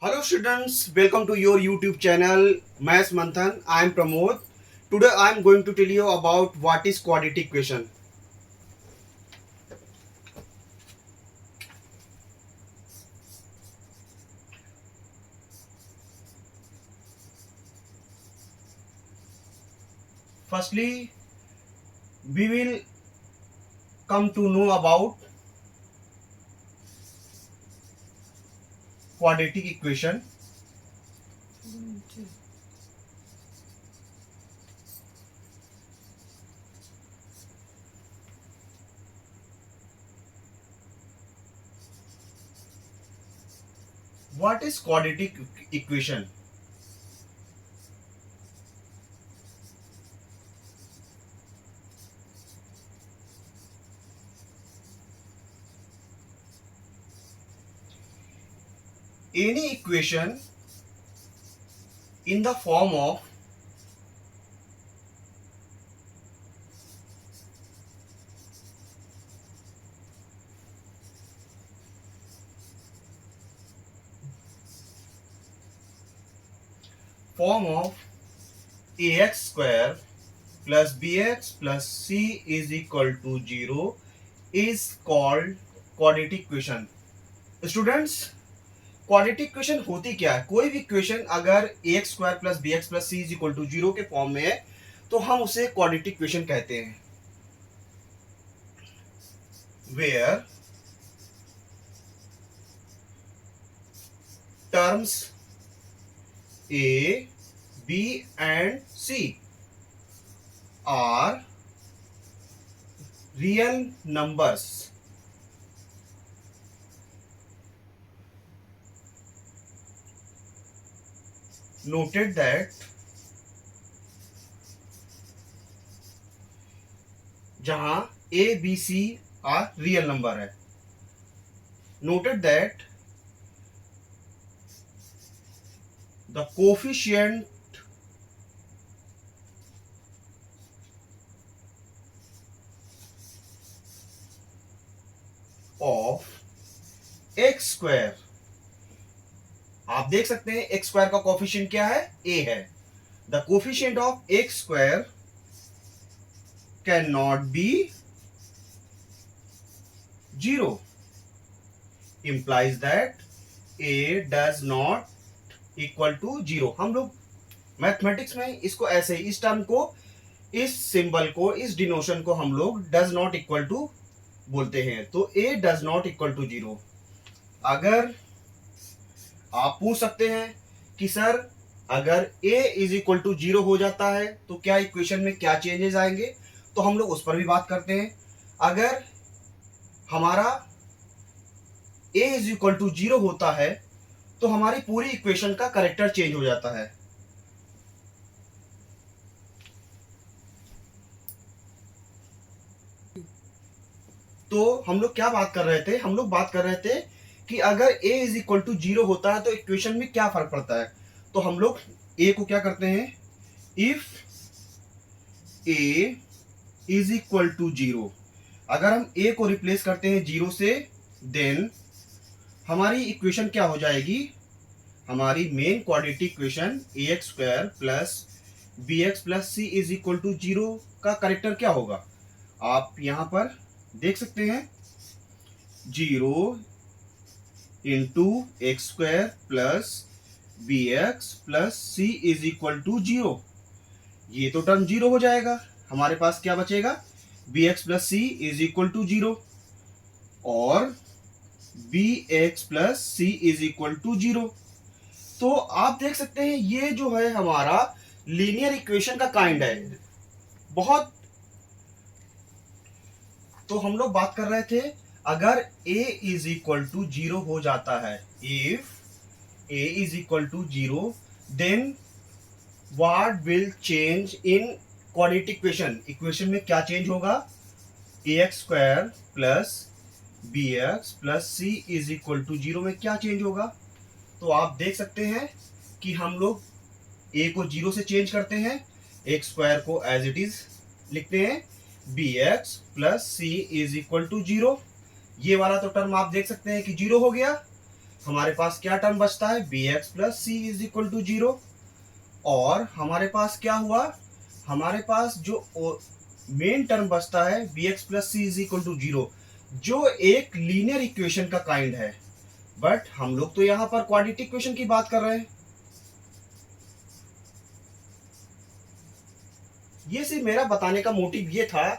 Hello students, welcome to your YouTube channel Maths Manthan. I am Pramod. Today I am going to tell you about what is quadratic equation. Firstly, we will come to know about quadratic equation. What is quadratic equation? Any equation in the form of ax square plus bx plus c is equal to 0 is called quadratic equation. Students, quadratic equation होती क्या है? कोई भी equation अगर a x square plus B x plus C is equal to 0 के form में है तो हम उसे क्वाड्रेटिक इक्वेशन कहते हैं. Where terms A B and C are real numbers noted that जहां a b c are real number है. noted that the coefficient of x square, आप देख सकते हैं एक्स स्क्वायर का कोफिशिएंट क्या है? a है. The coefficient of x square can not be 0 implies that a does not equal to 0. हम लोग मैथमेटिक्स में इसको ऐसे ही, इस टर्म को, इस सिंबल को, इस डिनोशन को हम लोग डज नॉट इक्वल टू बोलते हैं. तो a does not equal to 0. अगर आप पूछ सकते हैं कि सर अगर a इज इक्वल टू 0 हो जाता है तो क्या इक्वेशन में क्या चेंजेस आएंगे, तो हम लोग उस पर भी बात करते हैं. अगर हमारा a इज इक्वल टू 0 होता है तो हमारी पूरी इक्वेशन का कैरेक्टर चेंज हो जाता है. तो हम लोग क्या बात कर रहे थे? हम लोग बात कर रहे थे कि अगर a इज इक्वल टू 0 होता है तो इक्वेशन में क्या फर्क पड़ता है. तो हम लोग a को क्या करते हैं? If a is equal to 0, अगर हम a को रिप्लेस करते हैं 0 से, देन हमारी इक्वेशन क्या हो जाएगी? हमारी main quadratic equation A x square plus B x plus C is equal to 0 का कैरेक्टर क्या होगा? आप यहां पर देख सकते हैं 0 into X square plus B x plus C is equal to 0. ये तो टर्म 0 हो जाएगा. हमारे पास क्या बचेगा? B x plus C is equal to 0 और B x plus C is equal to 0. तो आप देख सकते हैं ये जो है हमारा लीनियर इक्वेशन का काइंड है. बहुत, तो हम लोग बात कर रहे थे अगर a इज इक्वल टू 0 हो जाता है, if a is equal to 0, then what will change in quadratic equation. Equation में क्या चेंज होगा? A x square plus B x plus C is equal to 0 में क्या चेंज होगा? तो आप देख सकते हैं कि हम लोग a को 0 से चेंज करते हैं, एक्स स्क्वायर को एज इट इज लिखते हैं, B x plus C is equal to 0. ये वाला तो टर्म आप देख सकते हैं कि 0 हो गया. हमारे पास क्या टर्म बचता है, B x plus C is equal to 0। और हमारे पास क्या हुआ, हमारे पास जो मेन टर्म बचता है B x plus C is equal to 0, जो एक लीनियर इक्वेशन का काइंड है। बट हम लोग तो यहां पर क्वाड्रेटिक इक्वेशन की बात कर रहे हैं। ये सिर्फ मेरा बताने का मोटिव ये था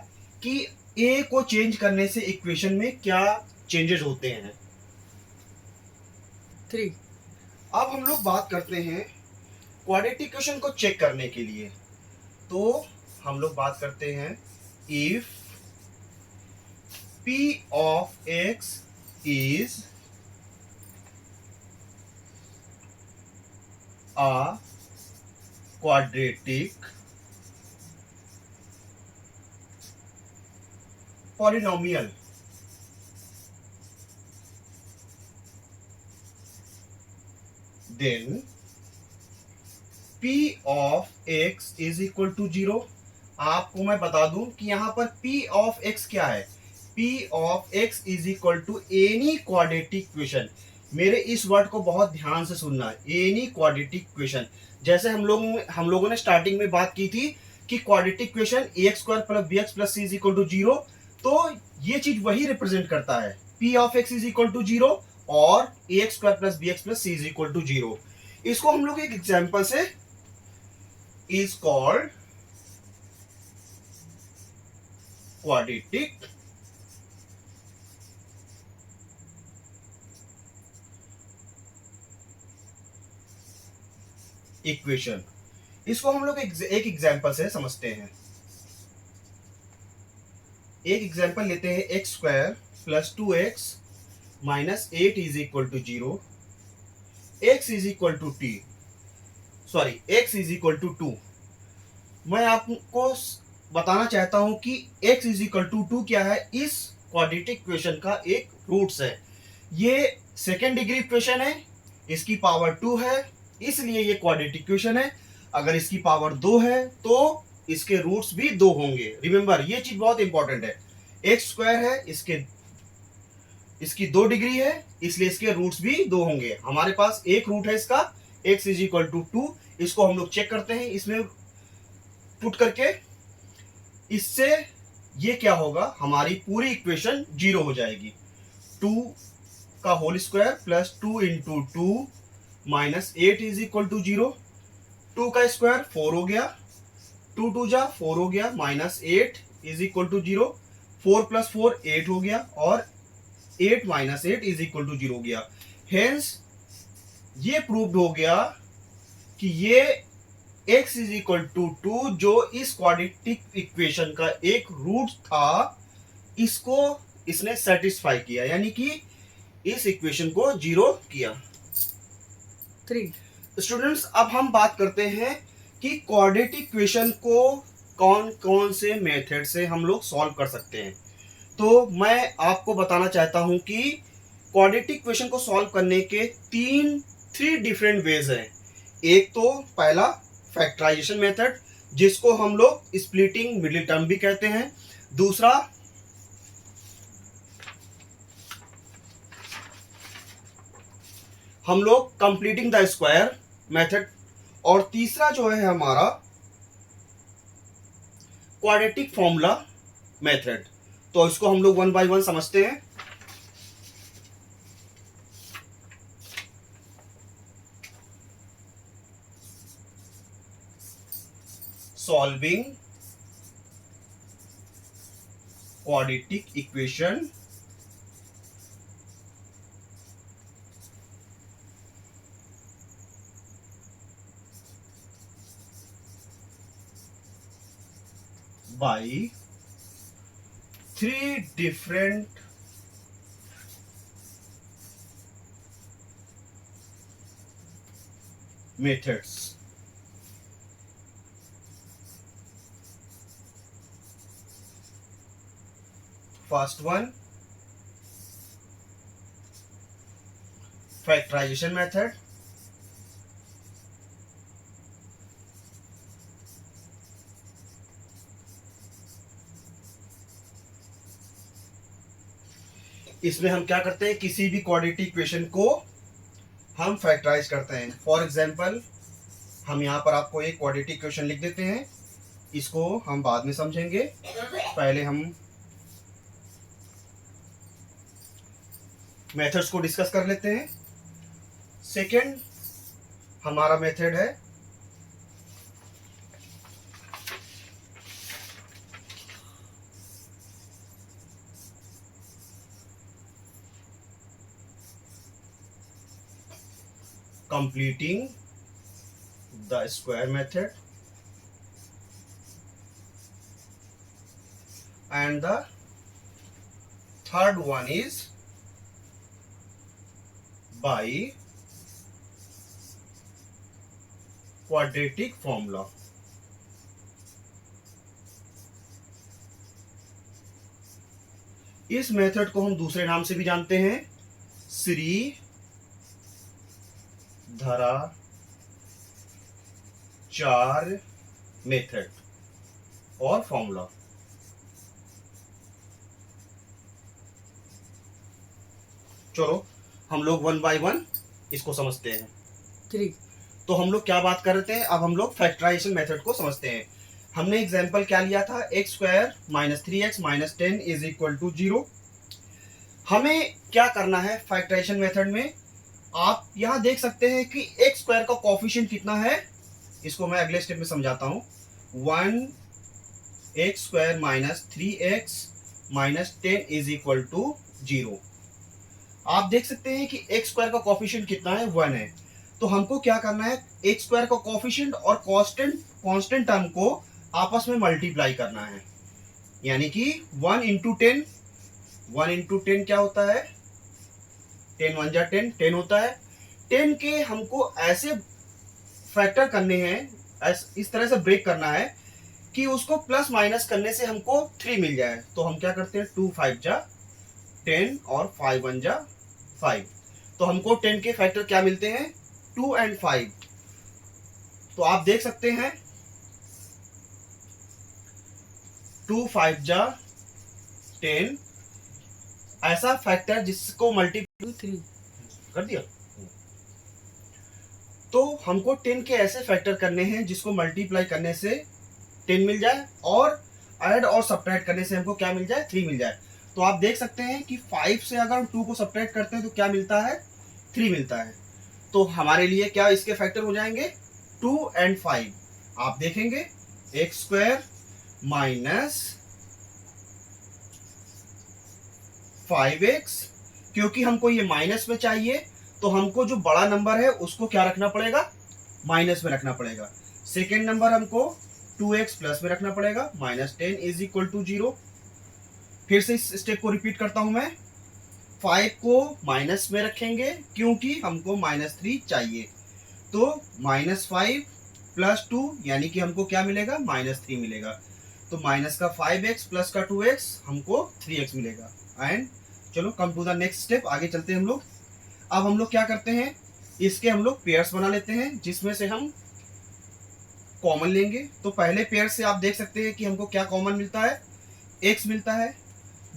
कि ए को चेंज करने से इक्वेशन में क्या चेंजेस होते हैं। 3 अब हम लोग बात करते हैं क्वाड्रेटिक इक्वेशन को चेक करने के लिए। तो हम लोग बात करते हैं if p of x is a quadratic polynomial, then p of x is equal to 0। आपको मैं बता दूं कि यहां पर p of x क्या है, p of x is equal to any quadratic equation। मेरे इस वर्ड को बहुत ध्यान से सुनना है, एनी क्वाड्रेटिक इक्वेशन। जैसे हम लोगों ने स्टार्टिंग में बात की थी कि quadratic equation a square plus B x plus C is equal to 0, तो ये चीज वही रिप्रेजेंट करता है, p of x is equal to 0 और a x square plus B x plus C is equal to 0। इसको हम लोग एक एग्जाम्पल से is called quadratic इक्वेशन। इसको हम लोग एक एग्जाम्पल से समझते हैं। एक एग्जाम्पल लेते हैं, X square plus 2x minus 8 is equal to 0, X is equal to T, sorry x is equal to 2। मैं आपको बताना चाहता हूं कि x इज इक्वल टू 2 क्या है, इस क्वाड्रेटिक इक्वेशन का एक रूट्स है। ये सेकेंड डिग्री इक्वेशन है, इसकी पावर 2 है, इसलिए ये क्वाड्रेटिक इक्वेशन है। अगर इसकी पावर 2 है तो इसके रूट्स भी 2 होंगे। रिमेंबर, ये चीज बहुत इंपॉर्टेंट है। एक्स स्क्वायर है, इसकी 2 डिग्री है, इसलिए इसके रूट्स भी 2 होंगे। हमारे पास एक रूट है इसका, x इज इक्वल टू 2। इसको हम लोग चेक करते हैं, इसमें पुट करके। इससे ये क्या होगा, हमारी पूरी इक्वेशन 0 हो जाएगी। 2 का whole square plus 2 into 2 minus 8 is equal to 0। 2 का स्क्वायर 4 हो गया, 2 2 जा 4 हो गया, minus 8 is equal to 0। 4 plus 4 8 हो गया, और 8 माइनस 8 इज इक्वल टू 0 हो गया। हेंस ये प्रूव्ड हो गया कि ये x इज इक्वल टू 2 जो इस क्वाड्रेटिक इक्वेशन का एक रूट था, इसको इसने सेटिस्फाई किया, यानी कि इस इक्वेशन को 0 किया। 3 स्टूडेंट्स, अब हम बात करते हैं कि क्वाड्रेटिक इक्वेशन को कौन कौन से मेथड से हम लोग सॉल्व कर सकते हैं। तो मैं आपको बताना चाहता हूं कि क्वाड्रेटिक इक्वेशन को सॉल्व करने के 3 डिफरेंट वेज हैं। एक तो पहला फैक्टराइजेशन मेथड, जिसको हम लोग स्प्लिटिंग मिडिल टर्म भी कहते हैं। दूसरा हम लोग कंप्लीटिंग द स्क्वायर मेथड, और तीसरा जो है हमारा क्वाड्रेटिक फॉर्मूला मेथड। तो इसको हम लोग 1 बाय 1 समझते हैं। Solving quadratic equation by 3 different methods. First one, factorization method. इसमें हम क्या करते हैं, किसी भी क्वाड्रेटिक इक्वेशन को हम फैक्टराइज करते हैं। फॉर एग्जाम्पल हम यहाँ पर आपको एक क्वाड्रेटिक इक्वेशन लिख देते हैं, इसको हम बाद में समझेंगे, पहले हम मेथड्स को डिस्कस कर लेते हैं। सेकेंड हमारा मेथड है completing the square method, and the third one is by quadratic formula। इस मेथड को हम दूसरे नाम से भी जानते हैं, श्री धरा चार मेथड और फॉर्मूला। चलो हम लोग वन बाय वन इसको समझते हैं। 3 तो हम लोग क्या बात कर रहे थे, अब हम लोग फैक्टराइजेशन मेथड को समझते हैं। हमने एग्जांपल क्या लिया था, X square minus 3x minus 10 is equal to 0। हमें क्या करना है फैक्टराइजेशन मेथड में, आप यहां देख सकते हैं कि एक्स स्क्वायर का कोफिशिएंट कितना है, इसको मैं अगले स्टेप में समझाता हूं। 1x square minus 3x minus 10 is equal to 0। आप देख सकते हैं कि एक्स स्क्वायर का कोफिशिएंट कितना है, 1 है। तो हमको क्या करना है, एक्स स्क्वायर का कोफिशिएंट और कांस्टेंट टर्म को आपस में मल्टीप्लाई करना है, यानी कि 1 इंटू 10, 1 इंटू 10 क्या होता है, 10 1 जा 10, 10 होता है। 10 के हमको ऐसे फैक्टर करने हैं, इस तरह से ब्रेक करना है कि उसको प्लस माइनस करने से हमको 3 मिल जाए। तो हम क्या करते हैं, 2 5 जा 10 और 5 1 जा 5। तो हमको 10 के फैक्टर क्या मिलते हैं, 2 एंड 5। तो आप देख सकते हैं 2 5 जा 10 ऐसा फैक्टर जिसको मल्टीप्लाई 3 कर दिया। तो हमको 10 के ऐसे फैक्टर करने हैं जिसको मल्टीप्लाई करने से 10 मिल जाए और ऐड और सब्ट्रैक्ट करने से हमको क्या मिल जाए, 3 मिल जाए। तो आप देख सकते हैं कि 5 से अगर हम 2 को सब्ट्रैक्ट करते हैं तो क्या मिलता है, 3 मिलता है। तो हमारे लिए क्या इसके फैक्टर हो जाएंगे, 2 एंड 5। आप देखेंगे एक्स स्क्वायर माइनस 5x, क्योंकि हमको ये माइनस में चाहिए तो हमको जो बड़ा नंबर है उसको क्या रखना पड़ेगा, माइनस में रखना पड़ेगा। सेकेंड नंबर हमको 2x प्लस में रखना पड़ेगा, माइनस 10 इज इक्वल टू 0। फिर से इस स्टेप को रिपीट करता हूं मैं, 5 को माइनस में रखेंगे क्योंकि हमको माइनस 3 चाहिए। तो माइनस 5 प्लस 2 यानी कि हमको क्या मिलेगा, माइनस 3 मिलेगा। तो माइनस का 5x प्लस का 2x हमको 3x मिलेगा। एंड चलो come to the next step, आगे चलते हैं हम लोग। अब हम लोग क्या करते हैं, इसके हम लोग पेयर्स बना लेते हैं जिसमें से हम कॉमन लेंगे। तो पहले पेयर से आप देख सकते हैं कि हमको क्या कॉमन मिलता है, x मिलता है।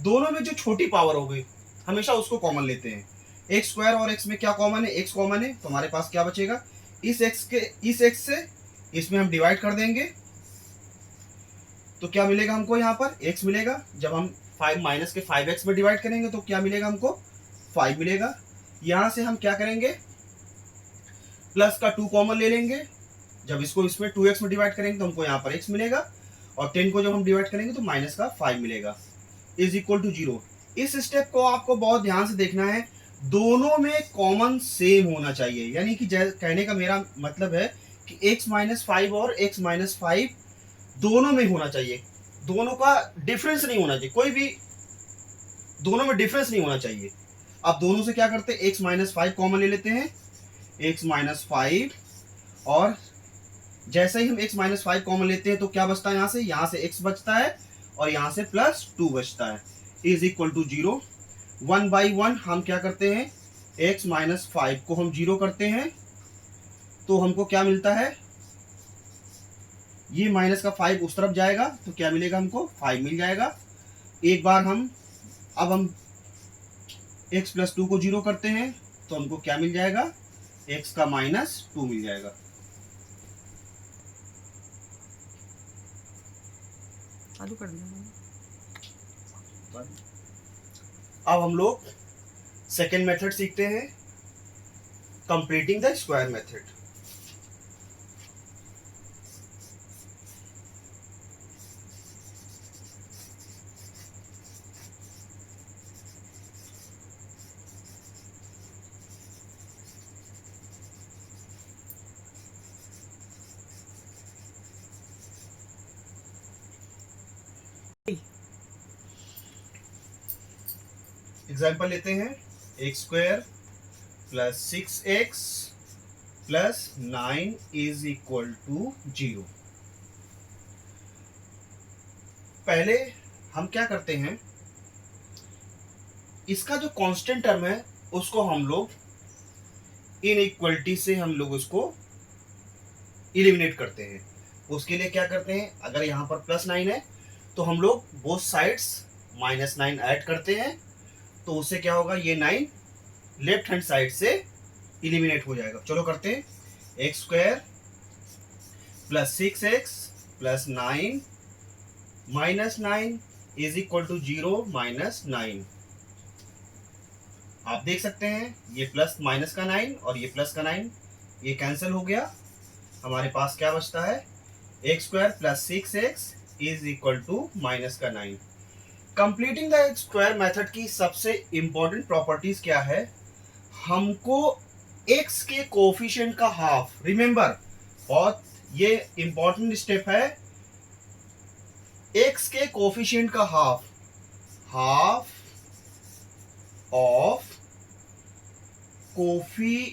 दोनों में जो छोटी पावर हो गई हमेशा उसको कॉमन लेते हैं। एक्स स्क्वायर और x में क्या कॉमन है, x कॉमन है। तो हमारे पास क्या बचेगा, इस x से इसमें हम डिवाइड कर देंगे तो क्या मिलेगा हमको, यहाँ पर x मिलेगा। जब हम 5 माइनस के 5x में डिवाइड करेंगे तो क्या मिलेगा हमको, 5 मिलेगा। यहां से हम क्या करेंगे, प्लस का 2 कॉमन ले लेंगे। जब इसको इसमें 2x में डिवाइड करेंगे तो हमको यहाँ पर x मिलेगा, और 10 को जब हम डिवाइड करेंगे तो माइनस का 5 मिलेगा, इज इक्वल टू 0। इस स्टेप को आपको बहुत ध्यान से देखना है, दोनों में कॉमन सेम होना चाहिए। यानी कि कहने का मेरा मतलब है कि x माइनस 5 और x माइनस 5 दोनों में होना चाहिए, दोनों का डिफरेंस नहीं होना चाहिए, कोई भी दोनों में डिफरेंस नहीं होना चाहिए। अब दोनों से क्या करते हैं, x माइनस 5 कॉमन ले लेते हैं, x माइनस 5, और जैसे ही हम x माइनस 5 कॉमन लेते हैं तो क्या बचता है, यहाँ से x बचता है और यहाँ से प्लस 2 बचता है, इज इक्वल टू 0। 1 बाई 1 हम क्या करते हैं, x माइनस 5 को हम 0 करते हैं तो हमको क्या मिलता है, ये माइनस का 5 उस तरफ जाएगा तो क्या मिलेगा हमको, 5 मिल जाएगा। एक बार अब हम x प्लस 2 को 0 करते हैं तो हमको क्या मिल जाएगा, x का -2 मिल जाएगा। चालू कर दिया। अब हम लोग सेकेंड मेथड सीखते हैं, completing the square method. Example लेते हैं, x² + 6x + 9 = 0। पहले हम क्या करते हैं, इसका जो कांस्टेंट टर्म है उसको हम लोग इनइक्वलिटी से हम लोग उसको इलिमिनेट करते हैं। उसके लिए क्या करते हैं, अगर यहाँ पर +9 है तो हम लोग बोथ साइड्स -9 ऐड करते हैं, तो उससे क्या होगा, ये 9 लेफ्ट हैंड साइड से इलिमिनेट हो जाएगा। चलो करते हैं, x² + 6x + 9 -9 = 0 -9। आप देख सकते हैं ये प्लस माइनस का 9 और ये प्लस का 9 ये कैंसिल हो गया। हमारे पास क्या बचता है, x² + 6x = -9। Completing the square method की सबसे इंपॉर्टेंट प्रॉपर्टीज क्या है, हमको x के कोफिशिएंट का हाफ, रिमेंबर बहुत ये इंपॉर्टेंट स्टेप है, x के कोफिशिएंट का half of coefficient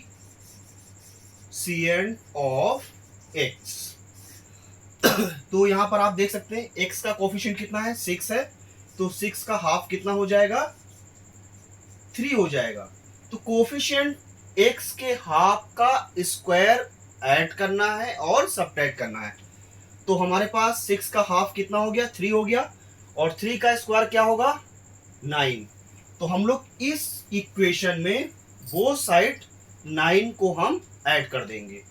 of x। तो यहां पर आप देख सकते हैं x का कोफिशिएंट कितना है, 6 है, तो 6 का हाफ कितना हो जाएगा, 3 हो जाएगा। तो कोफिशिएंट x के हाफ का स्क्वायर ऐड करना है और सबट्रैक्ट करना है। तो हमारे पास 6 का हाफ कितना हो गया, 3 हो गया, और 3 का स्क्वायर क्या होगा, 9। तो हम लोग इस इक्वेशन में वो साइड 9 को हम ऐड कर देंगे,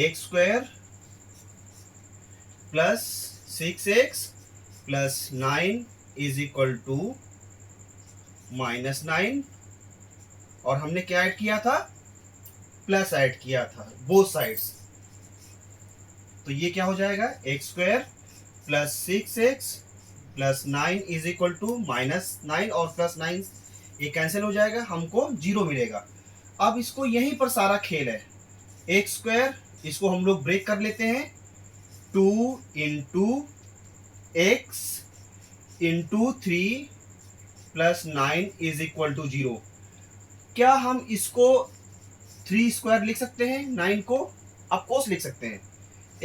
x² + 6x + 9 = -9, और हमने क्या ऐड किया था, प्लस ऐड किया था बोथ साइड्स। तो ये क्या हो जाएगा, x² + 6x + 9 = -9, और +9 ये कैंसिल हो जाएगा, हमको 0 मिलेगा। अब इसको यहीं पर सारा खेल है, x² इसको हम लोग ब्रेक कर लेते हैं, 2 × x × 3 + 9 = 0। क्या हम इसको 3² लिख सकते हैं, 9 को ऑफकोर्स लिख सकते हैं,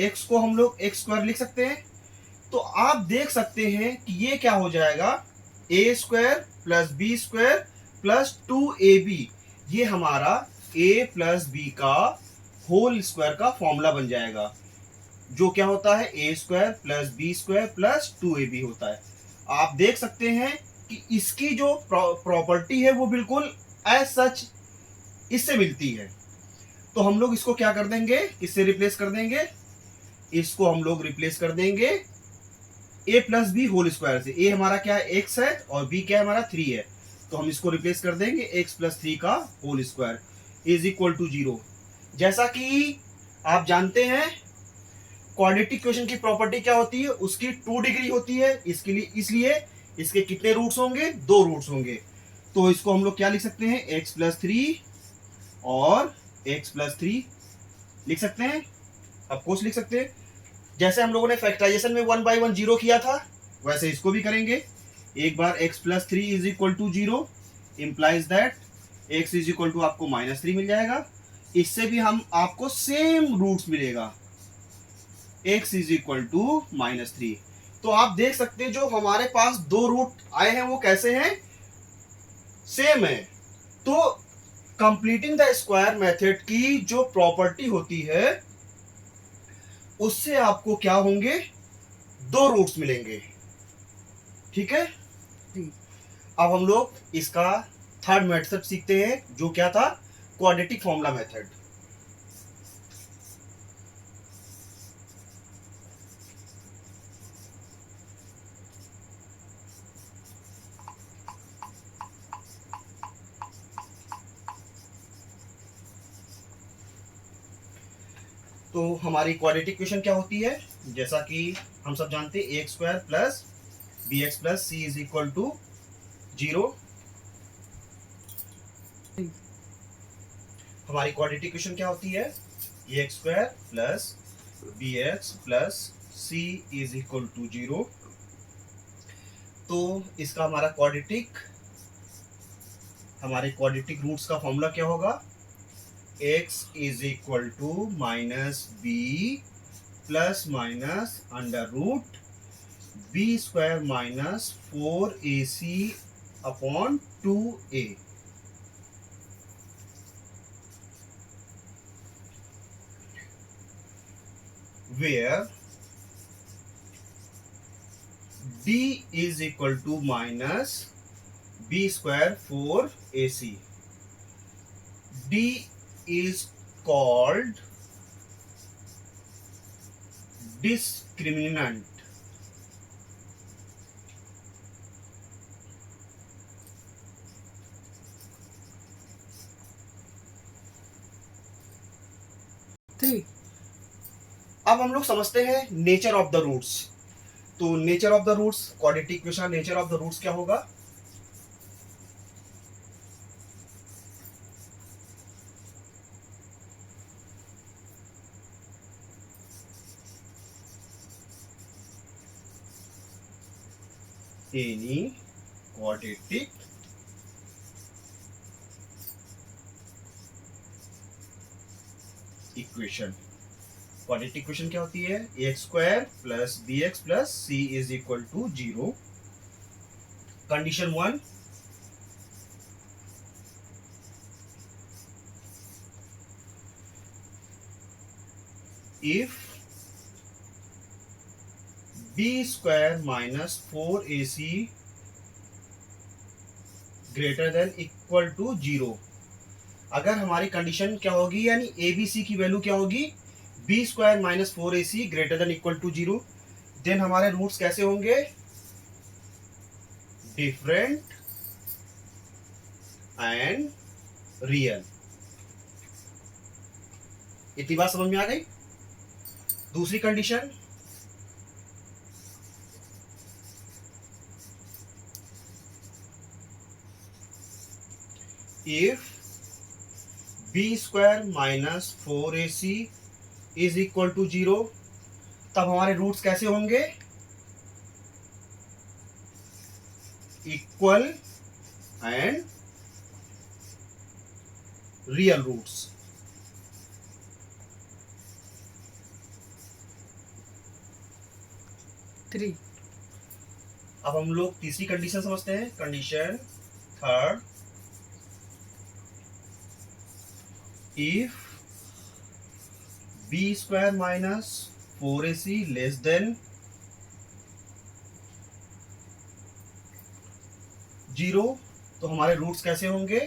x को हम लोग x² लिख सकते हैं। तो आप देख सकते हैं कि ये क्या हो जाएगा, a² + b² + 2ab, ये हमारा a + b का होल स्क्वायर का फॉर्मूला बन जाएगा, जो क्या होता है, a² + b² + 2ab होता है। आप देख सकते हैं कि इसकी जो प्रॉपर्टी है वो बिल्कुल एज सच इससे मिलती है। तो हम लोग इसको क्या कर देंगे, किससे रिप्लेस कर देंगे, इसको हम लोग रिप्लेस कर देंगे a + b होल स्क्वायर से। a हमारा क्या है, x है, और b क्या है हमारा, 3 है, तो हम इसको रिप्लेस कर देंगे x + 3 का होल स्क्वायर = 0। जैसा कि आप जानते हैं क्वाड्रेटिक इक्वेशन की प्रॉपर्टी क्या होती है, उसकी 2 डिग्री होती है, इसके लिए इसलिए इसके कितने रूट्स होंगे, 2 रूट्स होंगे। तो इसको हम लोग क्या लिख सकते हैं, x + 3 और x + 3 लिख सकते हैं, ऑफकोर्स लिख सकते हैं। जैसे हम लोगों ने फैक्टराइजेशन में 1/1 0 किया था, वैसे इसको भी करेंगे। एक बार x + 3 = 0 इंप्लाइज दैट x = आपको -3 मिल जाएगा। इससे भी हम आपको सेम रूट्स मिलेगा, x = -3। तो आप देख सकते हैं जो हमारे पास 2 रूट आए हैं वो कैसे हैं, सेम है। तो कंप्लीटिंग द स्क्वायर मेथड की जो प्रॉपर्टी होती है उससे आपको क्या होंगे, 2 रूट्स मिलेंगे, ठीक है। जी। अब हम लोग इसका थर्ड मेथड सीखते हैं, जो क्या था, क्वाड्रेटिक फॉर्मूला मेथड। तो हमारी क्वाड्रेटिक इक्वेशन क्या होती है, जैसा कि हम सब जानते हैं, a square plus B x plus C is equal to 0। हमारी क्वाड्रेटिक इक्वेशन क्या होती है, a x square plus B x plus C is equal to 0। तो इसका हमारे क्वाड्रेटिक रूट्स का फॉर्मूला क्या होगा, x is equal to minus B plus minus under root B square minus 4ac upon 2a। where d is equal to minus b square 4ac. d is called discriminant. Three. अब हम लोग समझते हैं nature of the roots. तो nature of the roots, quadratic equation nature of the roots क्या होगा, any quadratic equation. Quadratic equation क्या होती है, a x square plus B x plus C is equal to 0। Condition 1, if B square minus 4ac greater than equal to 0। अगर हमारी condition क्या होगी, यानी ए बी सी की वैल्यू क्या होगी, B square minus 4ac greater than equal to 0, then हमारे roots कैसे होंगे, डिफरेंट एंड रियल। इतनी बात समझ में आ गई। दूसरी condition, if B square minus 4ac is equal to 0, तब हमारे रूट्स कैसे होंगे, equal and real roots. Three. अब हम लोग तीसरी कंडीशन समझते हैं। Condition third, if B square minus 4ac less than 0, तो हमारे रूट्स कैसे होंगे,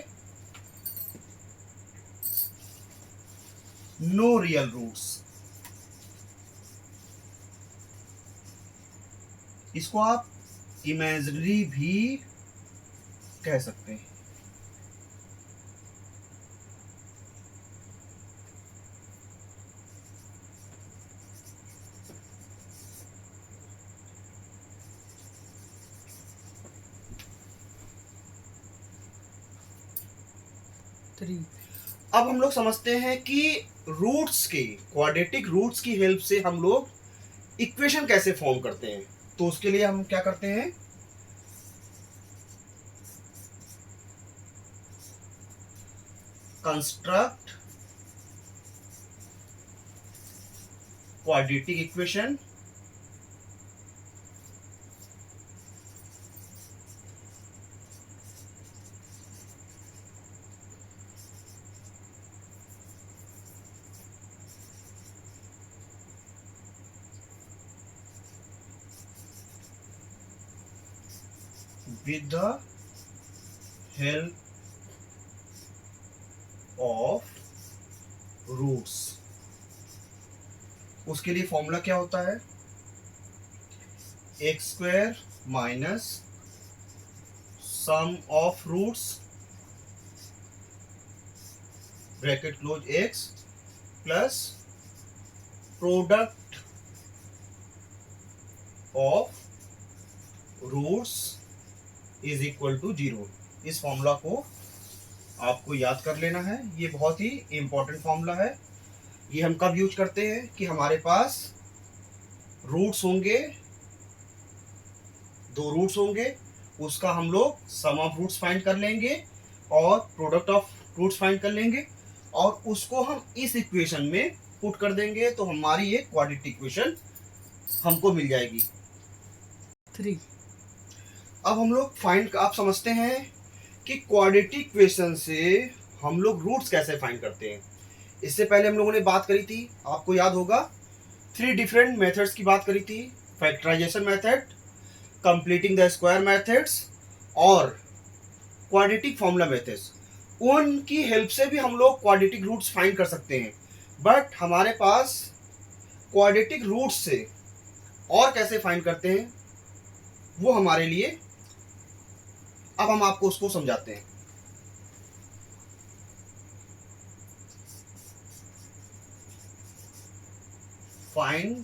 नो रियल रूट्स। इसको आप इमेजिनरी भी कह सकते हैं। थ्री। अब हम लोग समझते हैं कि रूट्स के, क्वाड्रेटिक रूट्स की हेल्प से हम लोग इक्वेशन कैसे फॉर्म करते हैं। तो उसके लिए हम क्या करते हैं, construct quadratic equation with the help of roots। उसके लिए फॉर्मूला क्या होता है, X square minus sum of roots bracket close X plus product of roots is equal to 0। इस फॉर्मूला को आपको याद कर लेना है, ये बहुत ही इंपॉर्टेंट फॉर्मूला है। ये हम कब यूज करते हैं कि हमारे पास रूट्स होंगे, 2 रूट्स होंगे, उसका हम लोग सम ऑफ रूट्स फाइंड कर लेंगे और प्रोडक्ट ऑफ रूट्स फाइंड कर लेंगे और उसको हम इस इक्वेशन में पुट कर देंगे तो हमारी ये क्वाड्रेटिक इक्वेशन हमको मिल जाएगी। 3 अब हम लोग फाइंड, आप समझते हैं कि क्वाड्रेटिक इक्वेशन से हम लोग रूट्स कैसे फाइंड करते हैं। इससे पहले हम लोगों ने बात करी थी, आपको याद होगा, 3 डिफरेंट मेथड्स की बात करी थी, factorization method, completing the square methods और क्वाड्रेटिक फॉर्मूला मेथड्स। उनकी हेल्प से भी हम लोग क्वाड्रेटिक रूट्स फाइंड कर सकते हैं, बट हमारे पास क्वाड्रेटिक रूट्स से और कैसे फाइंड करते हैं वो हमारे लिए, अब हम आपको उसको समझाते हैं। Find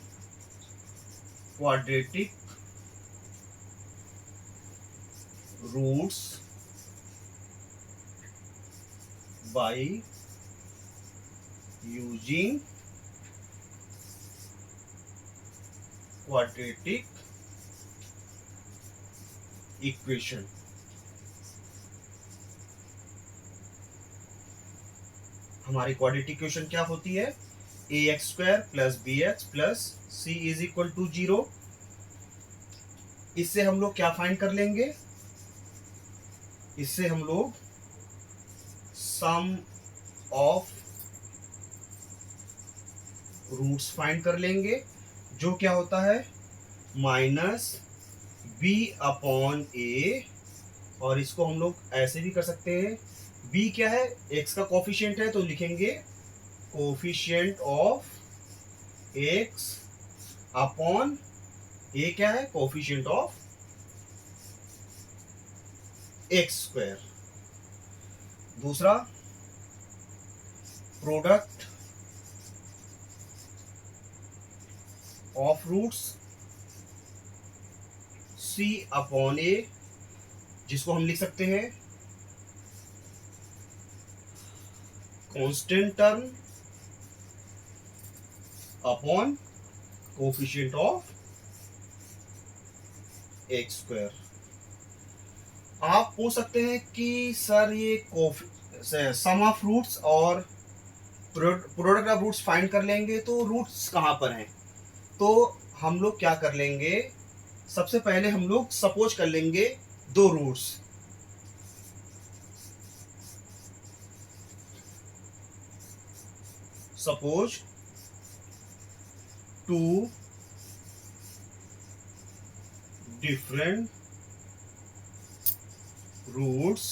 quadratic roots by using quadratic equation. हमारी क्वाड्रेटिक इक्वेशन क्या होती है? ax² + bx + c is equal to 0। इससे हम लोग क्या फाइंड कर लेंगे? इससे हम लोग सम ऑफ रूट्स फाइंड कर लेंगे, जो क्या होता है -b/a। और इसको हम लोग ऐसे भी कर सकते हैं, b क्या है? x का कोफिशिएंट है तो लिखेंगे coefficient of x upon a क्या है? Coefficient of x²। दूसरा, प्रोडक्ट ऑफ रूट्स c/a, जिसको हम लिख सकते हैं constant term upon coefficient of x²। आप पूछ सकते हैं कि सर ये सम ऑफ रूट्स और प्रोडक्ट ऑफ रूट्स फाइंड कर लेंगे तो रूट्स कहाँ पर हैं? तो हम लोग क्या कर लेंगे, सबसे पहले हम लोग सपोज कर लेंगे 2 रूट्स। Suppose 2 different roots